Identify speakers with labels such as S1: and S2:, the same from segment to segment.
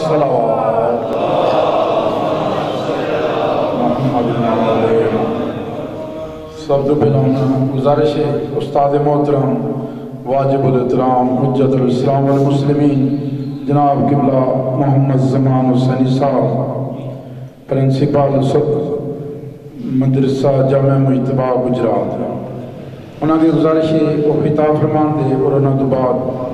S1: الصلوات سب تو پہلا گزارش ہے استاد محترم واجب الاحترام حجت الاسلام والمسلمین جناب قبلہ محمد زمان حسینی صاحب پرنسپل مدرسہ جامع مجتبہ گجرات انہوں کی گزارش ہے وہ خطاب فرمان دے اور انہوں تو بعد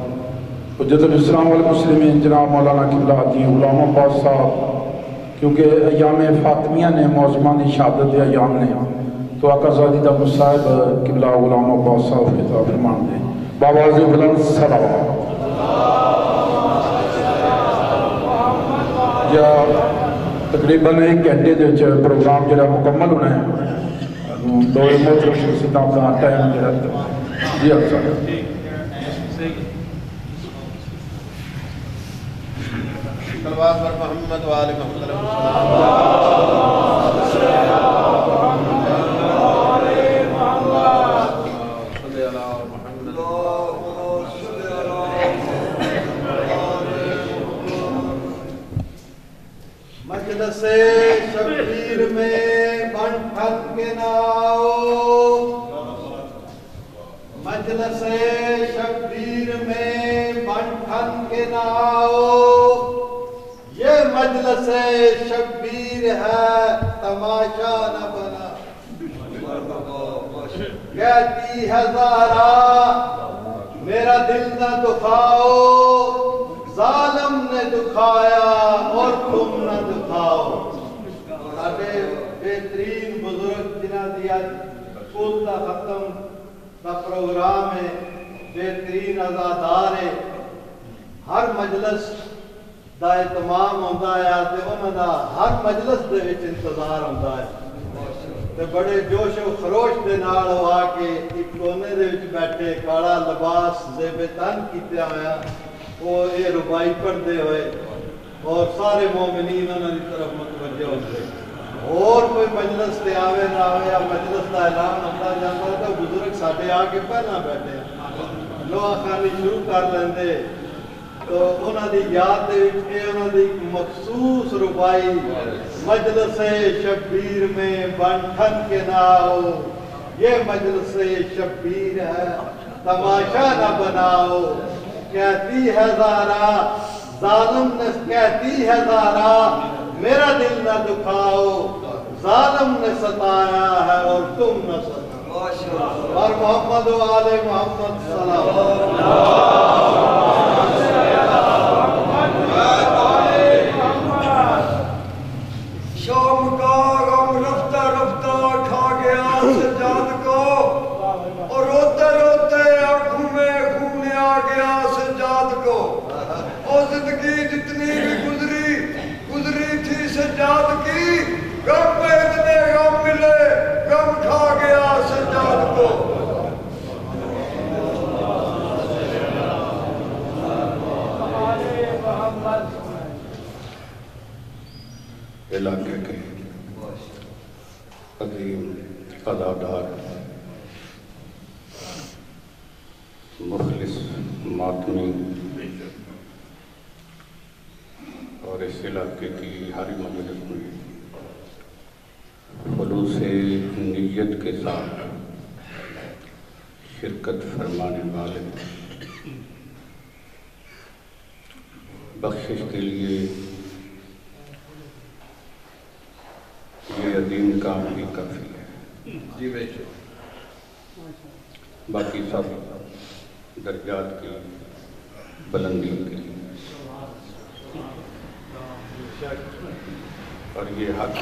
S1: حجت الاسلام والمسلمین جناب مولانا قبلہ دی غلام عباس صاحب کیونکہ ایام فاطمیہ نے معظمان دی شہادت دے ایام نے تو آقا زادی دا مصاحب قبلہ غلام عباس صاحب خطاب فرمان دے بابا عزیز بلند صلوات یا تقریباً ایک گھنٹے دے پروگرام جڑا مکمل ہونا ہے دو محترم شخصیتاں کا ٹائم جڑا جی افضل
S2: صلوات بر محمد و آل محمد مجلس شبیر میں بن ٹھن کے ناؤ مجلس شبیر میں بن ٹھن کے ناؤ یہ مجلس شبیر ہے تماشا نہ بنا کہتی ہے زہرا میرا دل نہ دکھاؤ ظالم نے دکھایا اور تم نہ دکھاؤ ساڈے بہترین بزرگ جنہاں دیا سکول دا ختم دا پروگرام ہے بہترین عزادار ہے ہر مجلس دا اہتمام ہوتا ہے تے انہاں دا ہر مجلس دے وچ انتظار ہوتا ہے تے بڑے جوش و خروش دے نال آ کے ایک کونے دے وچ بیٹھے کالا لباس زیب تن کیتے ہویا وہ یہ ربائی پڑھتے ہوئے اور سارے مومنین انہاں دی طرف متوجہ ہوتے اور کوئی مجلس تے آوے نہ آوے یا مجلس دا اعلان ہوتا جاتا ہے تو بزرگ ساڈے آ کے پہلا بیٹھے لوہا خانی شروع کر لیندے تو انہاں دی یاد دے وچ اے انہاں دی مخصوص ربائی مجلس شبیر میں بن ٹھن کے نہ ہو یہ مجلس شبیر ہے تماشا نہ بناؤ کہتی ہے زہرا ظالم نے کہتی ہے زہرا میرا دل نہ دکھاؤ ظالم نے ستایا ہے اور تم نہ ستاؤ اور محمد و آل محمد
S3: شام کا غم رفتہ رفتہ کھا گیا سجاد کو اور روتے روتے آنکھوں میں خون آ گیا سجاد کو اور زندگی جتنی بھی گزری تھی سجاد کی غم پہ اتنے غم ملے غم کھا گیا سجاد کو
S4: علاقے کے عظیم ادادار مخلص ماتمی اور اس علاقے کی ہر مجلس میں خلوص نیت کے ساتھ شرکت فرمانے والے بخشش کے لیے یہ عظیم کام بھی کافی ہے
S2: جی بے شک
S4: باقی سب درجات کی بلندی کے لیے اور یہ حق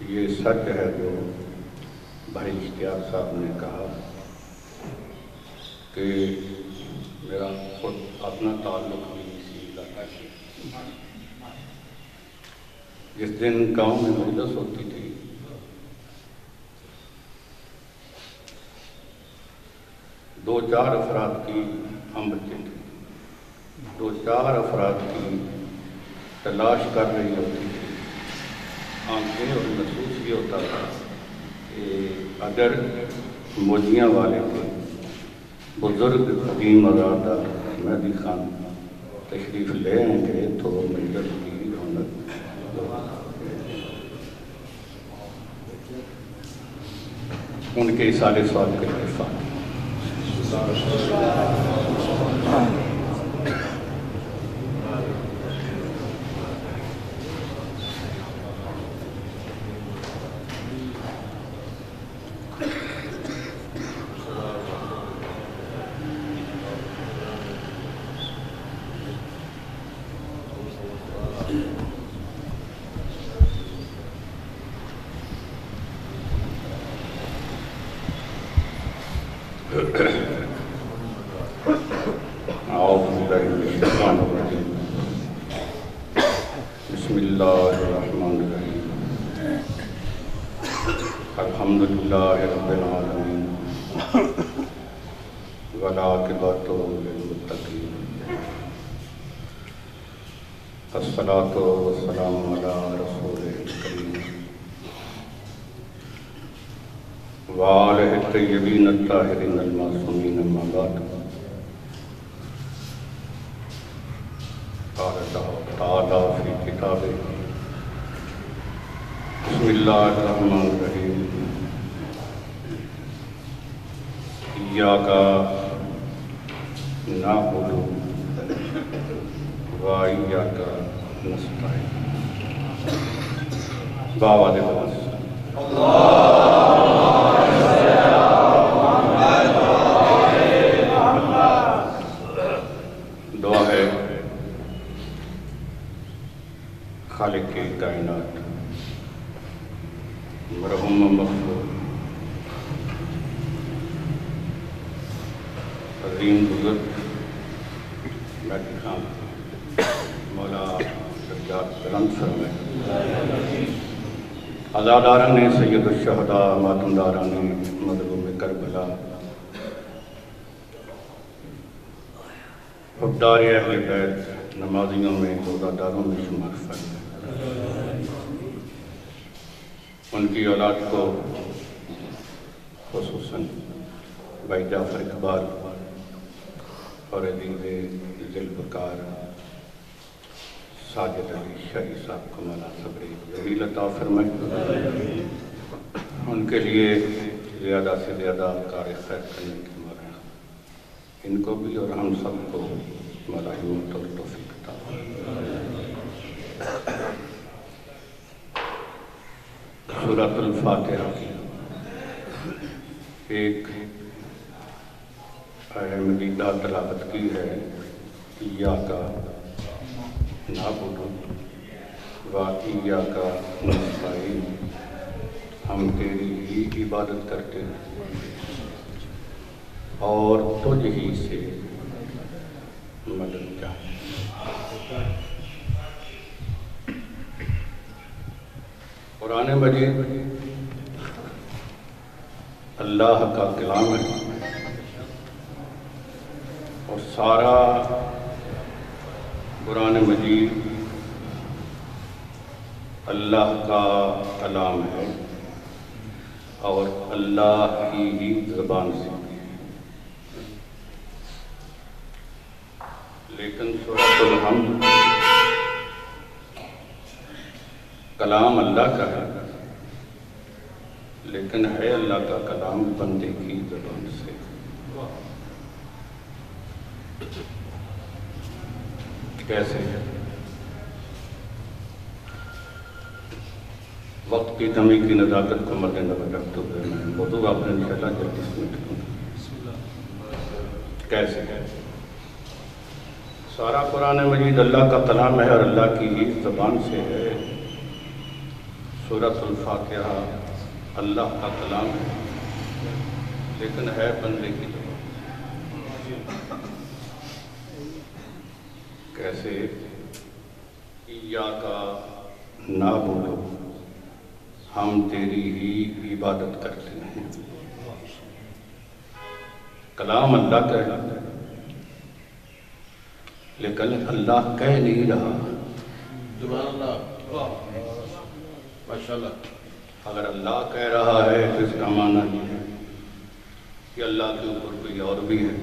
S4: یہ سچ ہے جو بھائی اشتیاق صاحب نے کہا کہ میرا خود اپنا تعلق بھی اسی علاقہ سے جس دن گاؤں میں مجلس ہوتی تھی دو چار افراد کی ہم بچے تھے دو چار افراد کی تلاش کر رہی ہوتی تھی آنکھیں اور محسوس بھی ہوتا تھا کہ اگر موجیاں والے تھے بزرگ قدیم ازادار مہدی خان تشریف لے آئیں گے تو مجلس کی رونق ان کے اصالِ سوال کے اتفاق بسم اللہ الرحمن الرحیم الحمدللہ رب العالمین والعاقبۃ للمتقین الصلاۃ والسلام علی رسول الکریم وآلہ الطیبین الطاہرین المعصومین اما بعد قال تعالی فی کتابہ بسم اللہ الرحمن الرحیم ایاک نعبد و ایاک نستعین بآواز بلند دعا ہے خالق کائنات مرحوم مغفور عظیم بزرگ خان مولا سجاد بلند فرمائے عزاداران سید الشہداء ماتمداران مظلوم کربلا حبدار اہل بیت نمازیوں میں روزہ داروں میں شمار فرمائے ان کی اولاد کو خصوصاً بھائی جعفر اقبال اور عزیز ذوالفقار ساجد علی شاہی صاحب کو مولا صبر جمیل عطا فرمائے ان کے لیے زیادہ سے زیادہ کار خیر کرنے کی مولا ان کو بھی اور ہم سب کو مولا ہمت اور توفیق عطا سورۃ الفاتحہ کی ایک آیہ مجیدہ تلاوت کی ہے ایاک نعبد و ایاک نستعین ہم تیری ہی عبادت کرتے ہیں اور تجھ ہی سے مدد چاہتے ہیں قرآن مجید اللہ کا کلام ہے اور سارا قرآن مجید اللہ کا کلام ہے اور اللہ کی ہی زبان سے لیکن سورۃ الحمد کلام اللہ کا ہے لیکن ہے اللہ کا کلام بندے کی زبان سے کیسے ہے وقت کی کمی کی نزاکت کو مد نظر رکھتے ہوئے میں موضوع آپ نے انشاءاللہ جلدی سمجھ لوں کیسے ہے سارا قرآن مجید اللہ کا کلام ہے اور اللہ کی ہی زبان سے ہے سورۃ الفاتحہ اللہ کا کلام ہے لیکن ہے بندے کی زبان کیسے ایاک نعبد ہم تیری ہی عبادت کرتے ہیں کلام اللہ کا ہے لیکن اللہ کہہ نہیں رہا
S5: سبحان اللہ ماشاءاللہ
S4: اگر اللہ کہہ رہا ہے تو اس کا معنی یہ ہے کہ اللہ کے اوپر کوئی اور بھی ہے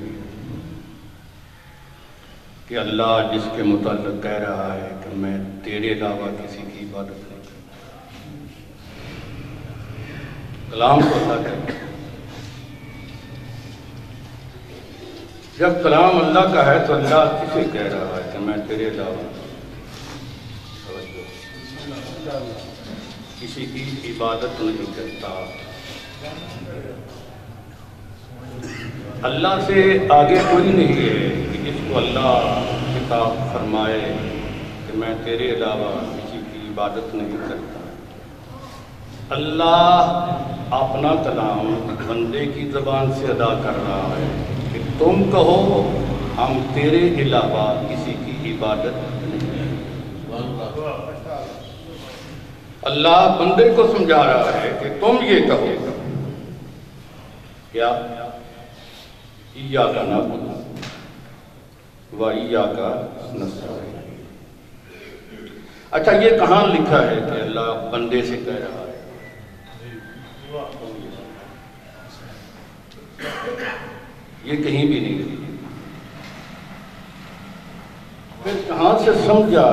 S4: کہ اللہ جس کے متعلق کہہ رہا ہے کہ میں تیرے علاوہ کسی کی عبادت نہیں کرتا. کلام تو اللہ کہتا ہے. جب کلام اللہ کا ہے تو اللہ کسے کہہ رہا ہے کہ میں تیرے علاوہ کسی کی عبادت نہیں کرتا. اللہ سے آگے کوئی نہیں ہے کہ جس کو اللہ خطاب فرمائے کہ میں تیرے علاوہ کسی کی عبادت نہیں کرتا. اللہ اپنا کلام بندے کی زبان سے ادا کر رہا ہے کہ تم کہو ہم تیرے علاوہ کسی کی عبادت نہیں کرتے. اللہ بندے کو سمجھا رہا ہے کہ تم یہ کہو کیا ایاک نعبد و ایاک نستعین. اچھا یہ کہاں لکھا ہے کہ اللہ بندے سے کہہ رہا ہے؟ یہ کہیں بھی نہیں لکھا. پھر کہاں سے سمجھا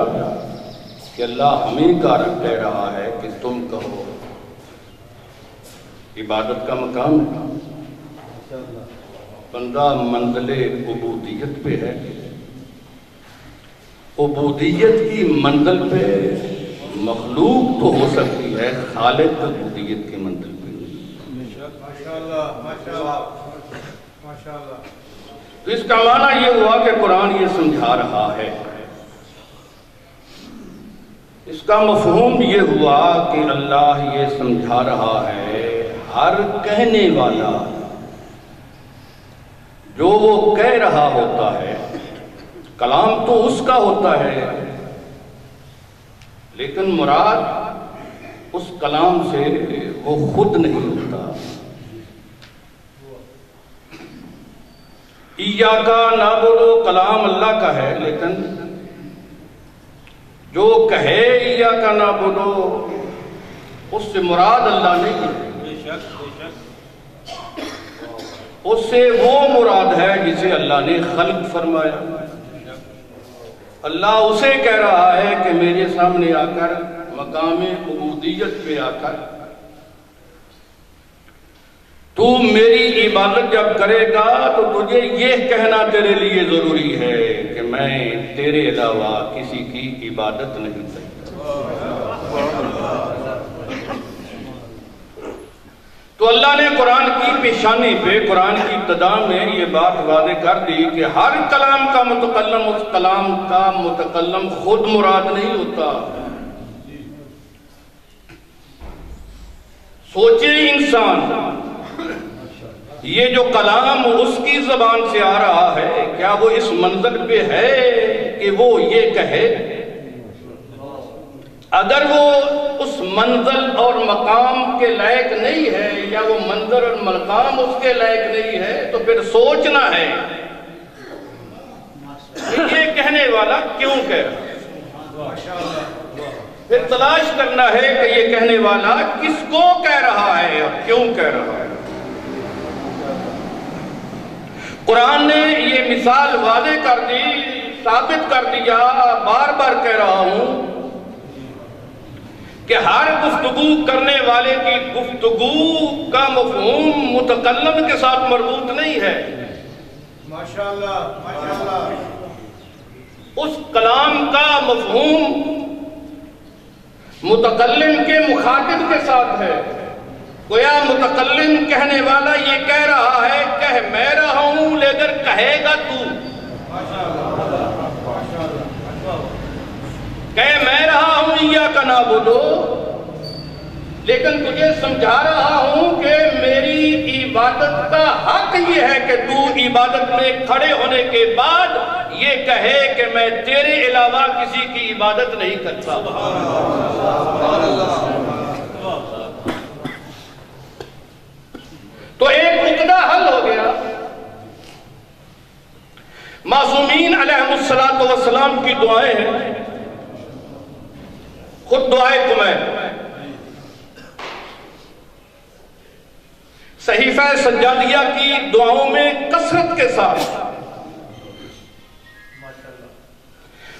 S4: کہ اللہ ہمیں کہہ رہا ہے کہ تم کہو؟ عبادت کا مقام ہے. بندہ منزل عبودیت پہ ہے. عبودیت کی منزل پہ مخلوق تو ہو سکتی ہے، خالق عبودیت کی منزل پہ نہیں. تو اس کا معنی یہ ہوا کہ قرآن یہ سمجھا رہا ہے. اس کا مفہوم یہ ہوا کہ اللہ یہ سمجھا رہا ہے ہر کہنے والا جو وہ کہہ رہا ہوتا ہے، کلام تو اس کا ہوتا ہے لیکن مراد اس کلام سے وہ خود نہیں ہوتا. ایاک نعبد کلام اللہ کا ہے لیکن جو کہے ایاک نعبد اس سے مراد اللہ نہیں ہے. اس سے وہ مراد ہے جسے اللہ نے خلق فرمایا. اللہ اسے کہہ رہا ہے کہ میرے سامنے آ کر مقام عبودیت پہ آ کر تو میری عبادت جب کرے گا تو تجھے یہ کہنا تیرے لیے ضروری ہے کہ میں تیرے علاوہ کسی کی عبادت نہیں کرتا. تو اللہ نے قرآن کی پیشانی پہ قرآن کی ابتدا میں یہ بات واضح کر دی کہ ہر کلام کا متکلم اس کلام کا متکلم خود مراد نہیں ہوتا. سوچے انسان، یہ جو کلام اس کی زبان سے آ رہا ہے کیا وہ اس منزل پہ ہے کہ وہ یہ کہے؟ اگر وہ اس منزل اور مقام کے لائق نہیں ہے یا وہ منظر اور مقام اس کے لائق نہیں ہے تو پھر سوچنا ہے کہ یہ کہنے والا کیوں کہہ رہا ہے. پھر تلاش کرنا ہے کہ یہ کہنے والا کس کو کہہ رہا ہے اور کیوں کہہ رہا ہے. قرآن نے یہ مثال واضح کر دی، ثابت کر دیا، بار بار کہہ رہا ہوں کہ ہر گفتگو کرنے والے کی گفتگو کا مفہوم متکلم کے ساتھ مربوط نہیں ہے.
S3: ماشاءاللہ ماشاءاللہ.
S4: اس کلام کا مفہوم متکلم کے مخاطب کے ساتھ ہے. گویا متکلم کہنے والا یہ کہہ رہا ہے کہ میں رہا ہوں لیکن کہے گا تو. کہ میں رہا ہوں ایاک نعبد لیکن تجھے سمجھا رہا ہوں کہ میری عبادت کا حق یہ ہے کہ تو عبادت میں کھڑے ہونے کے بعد یہ کہے کہ میں تیرے علاوہ کسی کی عبادت نہیں کرتا. تو ایک مقدہ حل ہو گیا. معصومین علیہم السلام کی دعائیں ہیں. خود دعائے کمیر صحیفہ سجادیہ کی دعاؤں میں کثرت کے ساتھ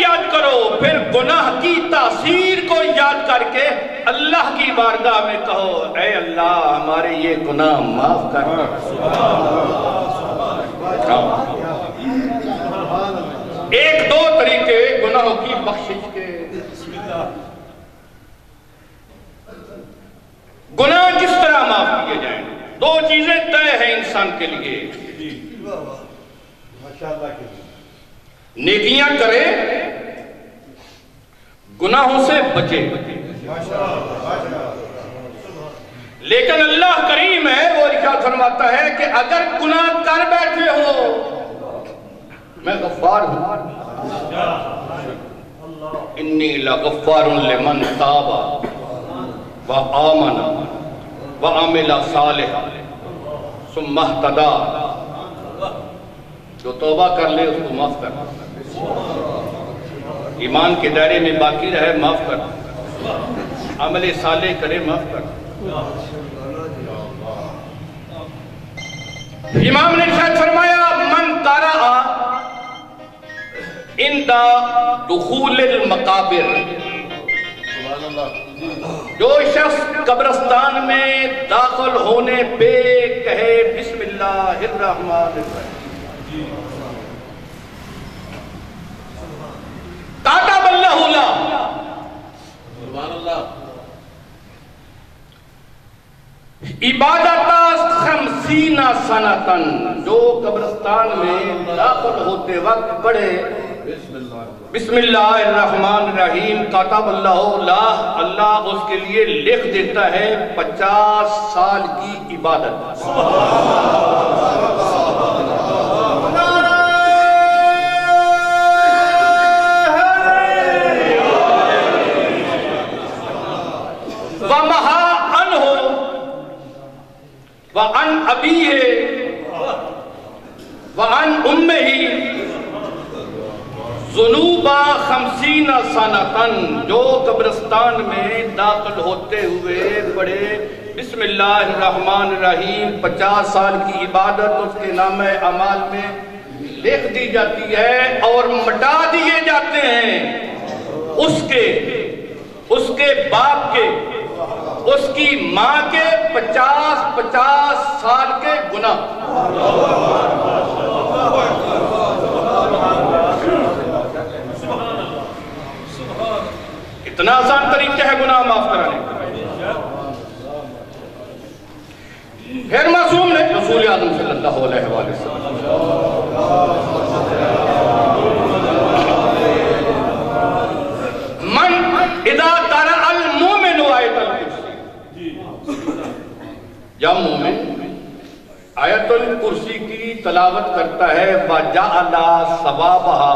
S4: یاد کرو، پھر گناہ کی تاثیر کو یاد کر کے اللہ کی بارگاہ میں کہو اے اللہ ہمارے یہ گناہ معاف کر۔ ایک دو طریقے گناہوں کی بخشش کے۔ گناہ کس طرح معاف کیے جائیں؟ دو چیزیں طے ہیں انسان کے لیے، نیکیاں کرے، گناہوں سے بچے۔ لیکن اللہ کریم ہے، وہ ارشاد فرماتا ہے کہ اگر گناہ کر بیٹھے ہو میں غفار ہوں، انی لغفار لمن تاب وآمن وعمل صالحا ثم اہتدی، جو توبہ کر لے اس کو معاف کر، ایمان کے دائرے میں باقی رہے معاف کر، عمل صالح کرے معاف کر۔ امام نے ارشاد فرمایا من قرأ عند دخول المقابر، جو شخص قبرستان میں داخل ہونے پہ کہے بسم اللہ الرحمن الرحیم، کاتب اللہ لا، سبحان اللہ، عبادت 50 سنتن، جو قبرستان میں داخل ہوتے وقت پڑھے بسم اللہ الرحمن الرحیم کاتب اللہ لا، اللہ اس کے لیے لکھ دیتا ہے 50 سال کی عبادت۔ وَمَحَا عَنْهُ وَعَنْ أَبِيهِ وَعَنْ أُمِّهِ ذنوب 50 سنتن، جو قبرستان میں داخل ہوتے ہوئے پڑھے بسم اللہ الرحمن الرحیم 50 سال کی عبادت اس کے نام اعمال میں لکھ دی جاتی ہے اور مٹا دیے جاتے ہیں اس کے باپ کے، اس کی ماں کے 50 سال کے گناہ۔ اتنا آسان طریقہ ہے گناہ معاف کرانے کا۔ پھر معصوم نے رسول اعظم صلی اللہ علیہ وآلہ وسلم من اذا قرأ المؤمن آیت الکرسی، یا مومن آیت الکرسی کی تلاوت کرتا ہے وَجَعَلَ ثَوَابَهَا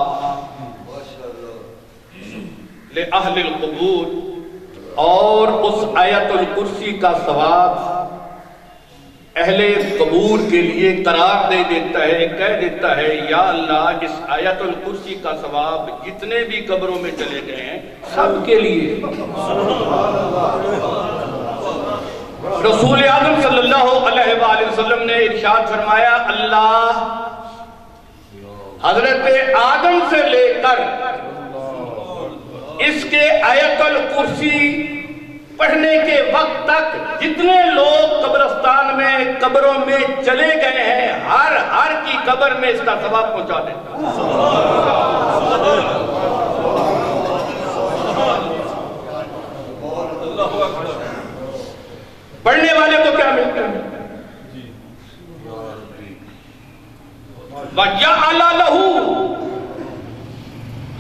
S4: لِأَهْلِ الْقُبُورِ، اور اس آیت الکرسی کا ثواب اہل قبور کے لیے قرار دے دیتا ہے، کہہ دیتا ہے یا اللہ اس آیت الکرسی کا ثواب جتنے بھی قبروں میں چلے گئے ہیں سب کے لیے۔ رسول اعظم صلی اللہ علیہ وآلہ وسلم نے ارشاد فرمایا اللہ حضرت آدم سے لے کر اس کے آیت الکرسی پڑھنے کے وقت تک جتنے لوگ قبرستان میں قبروں میں چلے گئے ہیں ہر کی قبر میں اس کا ثواب پہنچا دیتا۔ پڑھنے والے کو کیا ملتا ہے؟ وَجَعَلَ لَهُ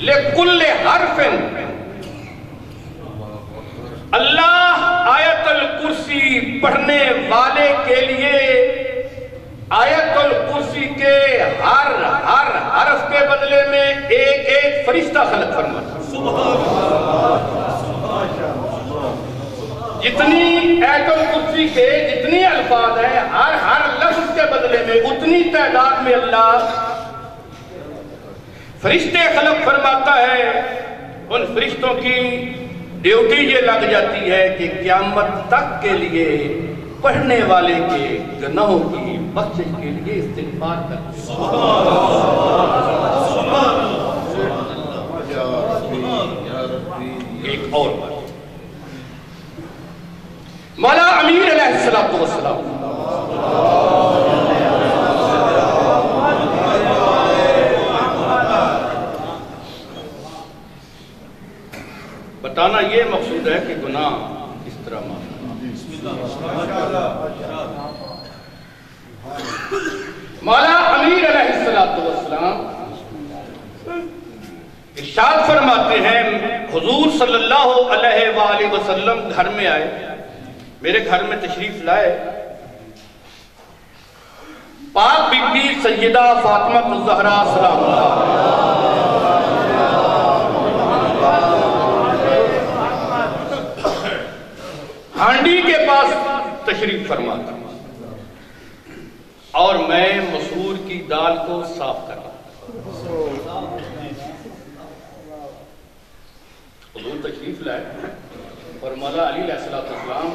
S4: لِكُلِّ حَرْفٍ، اللہ آیت الکرسی پڑھنے والے کے لیے آیت الکرسی کے ہر حرف کے بدلے میں ایک فرشتہ خلق فرماتا۔ جتنی آیت الکرسی کے جتنی الفاظ ہیں ہر لفظ کے بدلے میں اتنی تعداد میں اللہ فرشتے خلق فرماتا ہے۔ ان فرشتوں کی ڈیوٹی یہ لگ جاتی ہے کہ قیامت تک کے لیے پڑھنے والے کے گناہوں کی بخشش کے لیے استغفار کرتے ہیں۔ ایک اور بات، مولا امیر علیہ السلام بتانا یہ مقصود ہے کہ گناہ کس طرح معاف، مولا امیر علیہ السلام ارشاد فرماتے ہیں، حضور صلی اللہ علیہ وآلہ وسلم گھر میں آئے، میرے گھر میں تشریف لائے، پاک بی بی سیدہ فاطمہ الزہرا سلام اللہ ہانڈی کے پاس تشریف فرماتا اور میں مسور کی دال کو صاف کر رہا، حضور تشریف لائے اور مولا علی علیہ السلام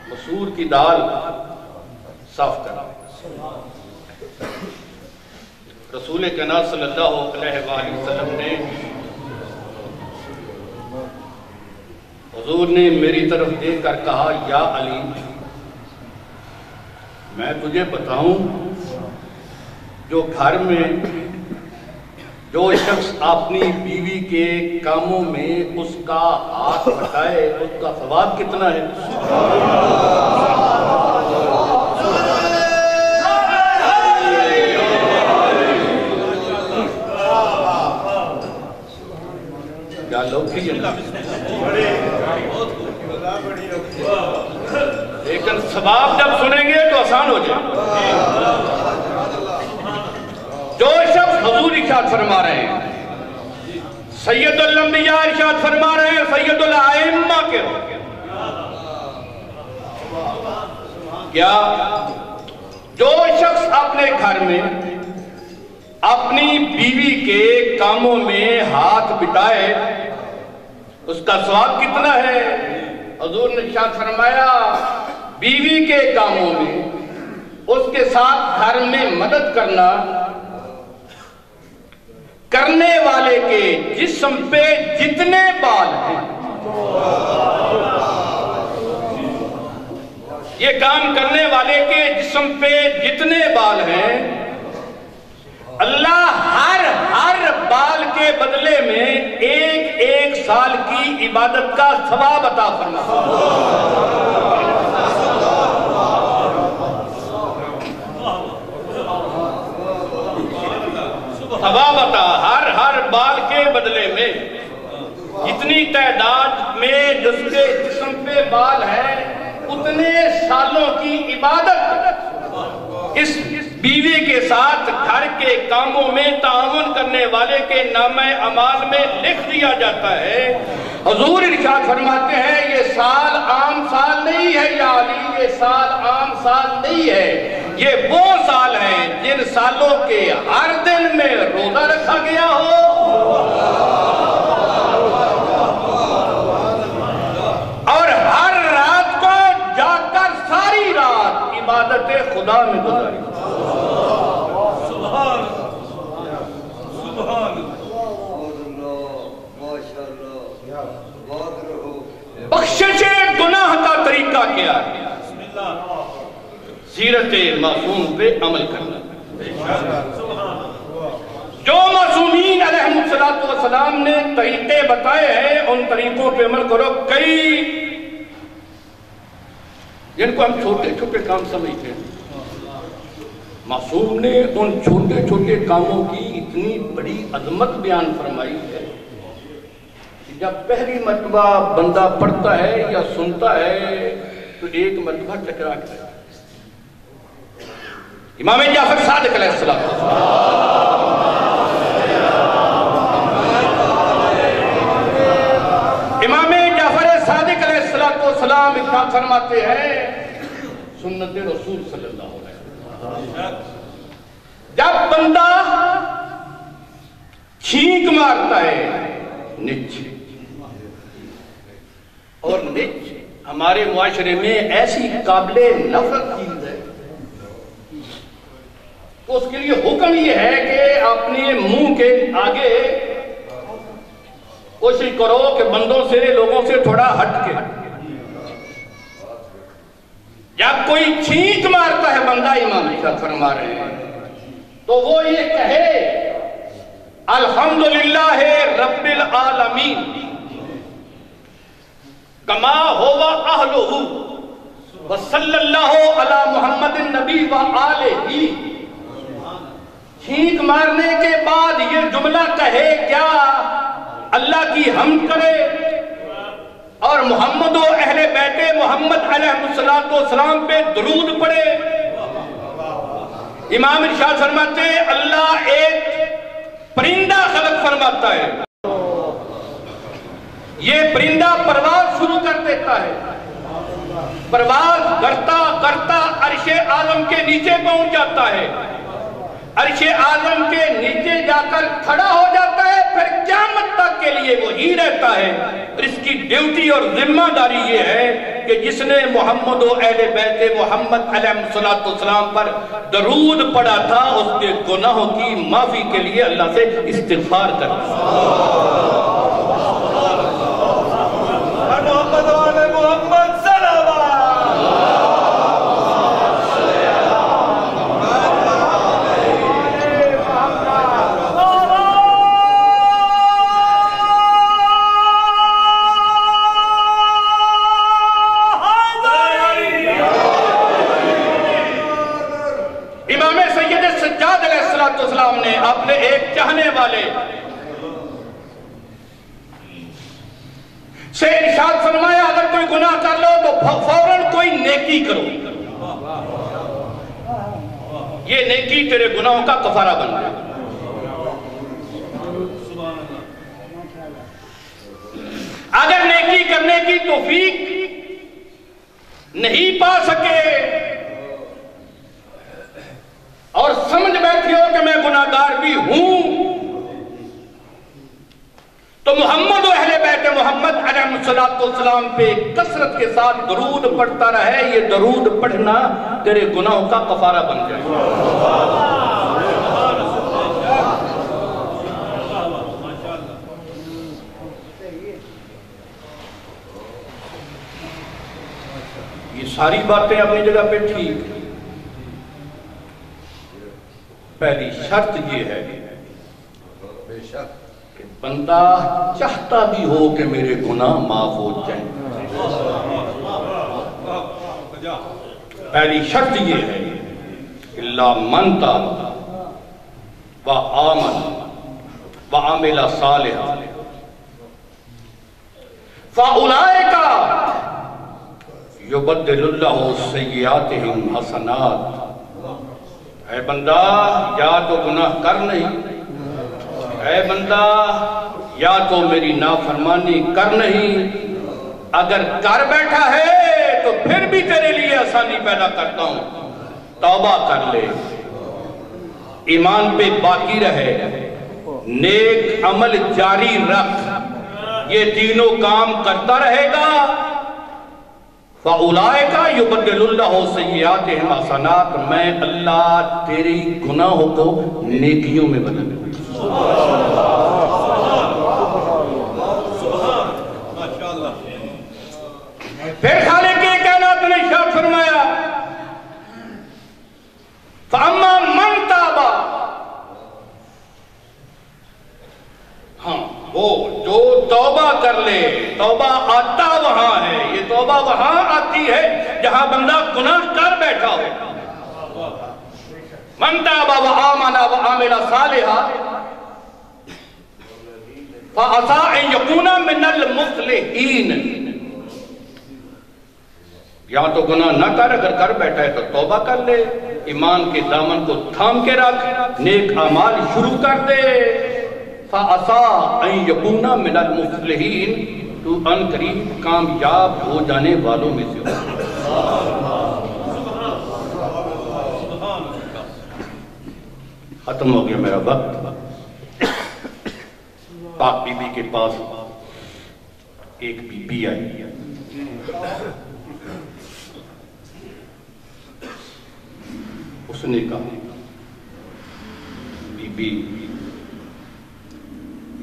S4: مسور کی دال صاف کر رہا، رسول کائنات صلی اللہ علیہ وآلہ وسلم نے، حضور نے میری طرف دیکھ کر کہا، یا علی میں تجھے بتاؤں، جو گھر میں جو شخص اپنی بیوی کے کاموں میں اس کا ہاتھ بٹائے اس کا ثواب کتنا ہے؟ کیا لوگ کی لیکن ثواب جب سنیں گے تو آسان ہو جائے۔ جو شخص حضور ارشاد فرما رہے ہیں، سید الانبیاء ارشاد فرما رہے ہیں، سید الائمہ کے کیا جو شخص اپنے گھر میں اپنی بیوی کے کاموں میں ہاتھ بٹائے اس کا ثواب کتنا ہے؟ حضور نے ارشاد فرمایا، بیوی کے کاموں میں اس کے ساتھ گھر میں مدد کرنا کرنے والے کے جسم پہ جتنے بال ہیں، یہ کام کرنے والے کے جسم پہ جتنے بال ہیں، اللہ ہر بال کے بدلے میں ایک سال کی عبادت کا ثواب عطا فرماتا ہے۔ ثواب عطا ہر بال کے بدلے میں، جتنی تعداد میں جس کے جسم پہ بال ہیں اتنے سالوں کی عبادت اس بیوی کے ساتھ گھر کے کاموں میں تعاون کرنے والے کے نامہ اعمال میں لکھ دیا جاتا ہے۔ حضور ارشاد فرماتے ہیں، یہ سال عام سال نہیں ہے یا علی، یہ سال عام سال نہیں ہے، یہ وہ سال ہیں جن سالوں کے ہر دن میں روزہ رکھا گیا ہو اور ہر رات کو جاگ کر ساری رات عبادت خدا میں گزاری۔ بخشش گناہ کا طریقہ کیا ہے؟ سیرت معصوم پہ عمل کرنا۔ جو معصومین علیہ السلام نے طریقے بتائے ہیں ان طریقوں پہ عمل کرو۔ کئی جن کو ہم چھوٹے چھوٹے کام سمجھتے ہیں، معصوم نے ان چھوٹے چھوٹے کاموں کی اتنی بڑی عظمت بیان فرمائی ہے کہ جب پہلی مرتبہ بندہ پڑھتا ہے یا سنتا ہے تو ایک مرتبہ ٹکرا کے امام جعفر صادق علیہ السلام امام جعفر صادق علیہ السلام ارشاد فرماتے ہیں، سنت رسول صلی اللہ علیہ وسلم، جب بندہ چھینک مارتا ہے نچ، اور نچ ہمارے معاشرے میں ایسی قابل نفرت چیز ہے، تو اس کے لیے حکم یہ ہے کہ اپنے منہ کے آگے کوشش کرو کہ بندوں سے لوگوں سے تھوڑا ہٹ کے جب کوئی چھینک مارتا ہے بندہ امام ارشاد فرما رہے ہیں تو وہ یہ کہے الحمدللہ رب العالمین کما ہوا اہلہ وصلی اللہ علی محمد النبی وآلہ. چھینک مارنے کے بعد یہ جملہ کہے کیا اللہ کی حمد کرے اور محمد و اہل بیت محمد علیہ السلام پہ درود پڑھے. امام ارشاد فرماتے ہیں اللہ ایک پرندہ خلق فرماتا ہے، یہ پرندہ پرواز شروع کر دیتا ہے، پرواز کرتا کرتا عرش اعظم کے نیچے پہنچ جاتا ہے، عرش اعظم کے نیچے جا کر کھڑا ہو جاتا ہے، پھر قیامت تک کے لیے وہی رہتا ہے. اس کی ڈیوٹی اور ذمہ داری یہ ہے کہ جس نے محمد و اہل بیت محمد علیہ السلام پر درود پڑھا تھا اس کے گناہوں کی معافی کے لیے اللہ سے استغفار کرتا.
S3: محمد و آل محمد صلوات.
S4: نے اپنے ایک چاہنے والے سے ارشاد فرمایا اگر کوئی گناہ کر لو تو فوراً کوئی نیکی کرو، یہ نیکی تیرے گناہوں کا کفارہ بن جائے. اگر نیکی کرنے کی توفیق نہیں پا سکے اور سمجھ بیٹھے ہو کہ میں گناہگار بھی ہوں تو محمد و اہل بیت محمد علیہ السلام پہ کثرت کے ساتھ درود پڑھتا رہے. یہ درود پڑھنا تیرے گناہوں کا کفارہ بن جائے. یہ ساری باتیں اپنی جگہ پہ ٹھیک. پہلی شرط یہ ہے کہ بندہ چاہتا بھی ہو کہ میرے گناہ معاف ہو جائیں. پہلی شرط یہ ہے الا من تاب وآمن وعمل صالحا فاولئک یبدل اللہ سیئاتہم حسنات. اے بندہ یا تو گناہ کر نہیں، اے بندہ یا تو میری نافرمانی کر نہیں، اگر کر بیٹھا ہے تو پھر بھی تیرے لیے آسانی پیدا کرتا ہوں، توبہ کر لے، ایمان پہ باقی رہے، نیک عمل جاری رکھ، یہ تینوں کام کرتا رہے گا. فَأُولَئِكَ يُبَدِّلُ اللَّهُ سَيِّئَاتِهِمْ حَسَنَاتٍ. میں اللہ تیری گناہوں کو نیکیوں میں بدل دوں. پھر خالق کائنات نے ارشاد فرمایا فَأَمَّا مَن تَابَ. ہاں وہ جو توبہ کر لے. توبہ آتا وہاں ہے، یہ توبہ وہاں آتی ہے جہاں بندہ گناہ کر بیٹھا ہو. من تاب وآمن وعمل صالحا فعسى ان يكون من المفلحین. یا تو گناہ نہ کر، اگر کر بیٹھا ہے تو توبہ کر لے، ایمان کے دامن کو تھام کے رکھ، نیک اعمال شروع کر دے. فَعَسَىٰ أَن يَكُونَ مِنَ الْمُفْلِحِينَ. تو ان قریب کامیاب ہو جانے والوں میں سے ہو. ختم ہو گیا میرا وقت. پاک بی بی کے پاس ایک بی بی آئی. اس نے کہا بی بی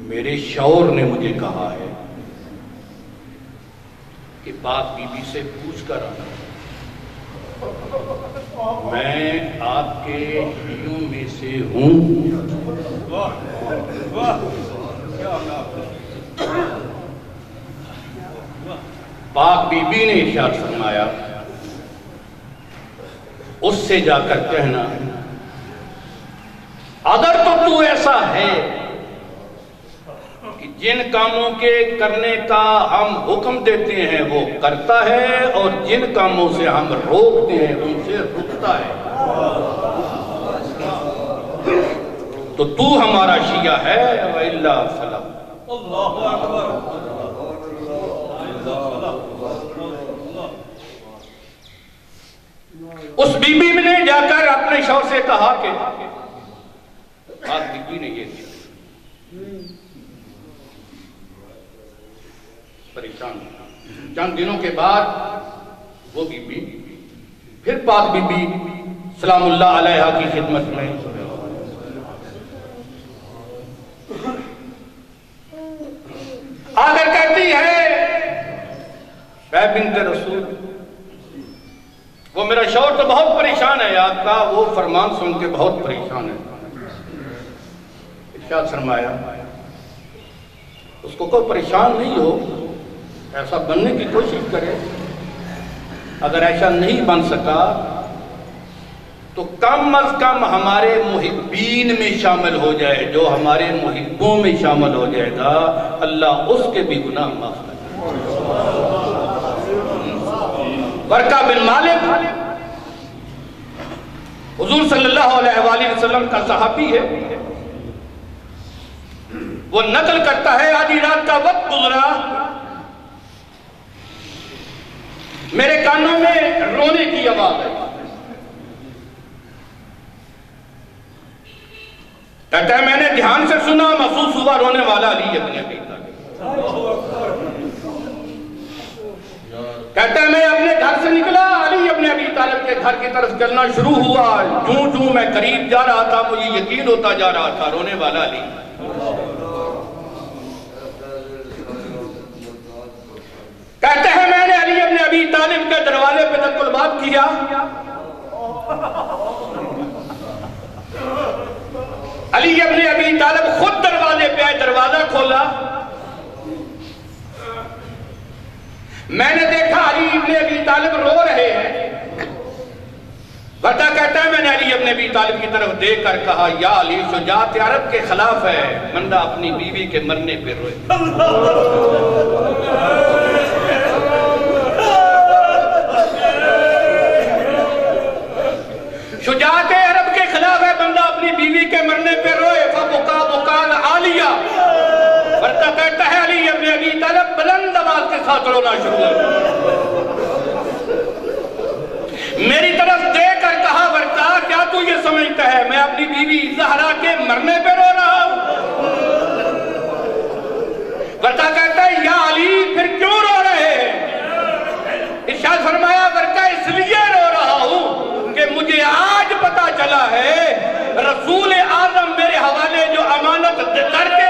S4: میرے شعور نے مجھے کہا ہے کہ پاک بی بی سے پوچھ کر آنا، میں آپ کے شیعوں میں سے ہوں۔ پاک بی بی نے ارشاد فرمایا اس سے جا کر کہنا اگر تو ایسا ہے کہ جن کاموں کے کرنے کا ہم حکم دیتے ہیں وہ کرتا ہے اور جن کاموں سے ہم روکتے ہیں ان سے رکتا ہے، تو ہمارا شیعہ ہے وَإِلَّا فَلَا۔
S3: اللہ اکبر۔
S4: اس بی بی نے جا کر اپنے شوہر سے کہا کہ پاک بی بی نے یہ کیا، پریشان۔ چند دنوں کے بعد وہ بی بی پھر پاک بی بی سلام اللہ علیہا کی خدمت میں آ کر کہتی ہے اے بنت رسول، وہ میرا شوہر تو بہت پریشان ہے، آپ کا وہ فرمان سن کے بہت پریشان ہے۔ ارشاد فرمایا اس کو کوئی پریشان نہیں ہو، ایسا بننے کی کوشش کرے، اگر ایسا نہیں بن سکا تو کم از کم ہمارے محبین میں شامل ہو جائے، جو ہمارے محبوں میں شامل ہو جائے گا اللہ اس کے بھی گناہ معاف کرے۔ ورقہ بن مالک حضور صلی اللہ علیہ وآلہ وسلم کا صحابی ہے، وہ نقل کرتا ہے آدھی رات کا وقت گزرا، میرے کانوں میں رونے کی آواز ہے، کہتا ہے میں نے دھیان سے سنا، محسوس ہوا رونے والا علی ابن ابی طالب۔ کہتا ہے میں اپنے گھر سے نکلا، علی ابن ابی طالب کے گھر کی طرف چلنا شروع ہوا، جوں میں قریب جا رہا تھا مجھے یقین ہوتا جا رہا تھا رونے والا علی۔ کہتے ہیں میں نے علی ابن ابی طالب کے دروازے پہ دق الباب کیا، علی ابن ابی طالب خود دروازے پہ آئے، دروازہ کھولا، میں نے دیکھا علی ابن ابی طالب رو رہے ہیں، بتا کہتا ہے میں نے علی ابن ابی طالب کی طرف دیکھ کر کہا یا علی شجاعت عرب کے خلاف ہے، بندہ اپنی بیوی کے مرنے پہ روئے۔ شجاعت عرب کے خلاف ہے، بندہ اپنی بیوی کے مرنے پہ روئے، فبکا بکان عالیہ۔ ورقہ کہتا ہے علی ابن ابی طالب بلند آواز کے ساتھ رونا شروع ہوا، میری طرف دیکھ کر کہا ورقہ کیا تو یہ سمجھتا ہے میں اپنی بیوی زہرا کے مرنے پہ رو رہا ہوں؟ ورقہ کہتا ہے یا علی پھر کیوں رو رہے ہیں؟ ارشاد فرمایا ورقہ اس لیے رو رہا ہوں کہ مجھے آج پتا چلا ہے رسول اعظم میرے حوالے جو امانت کر کے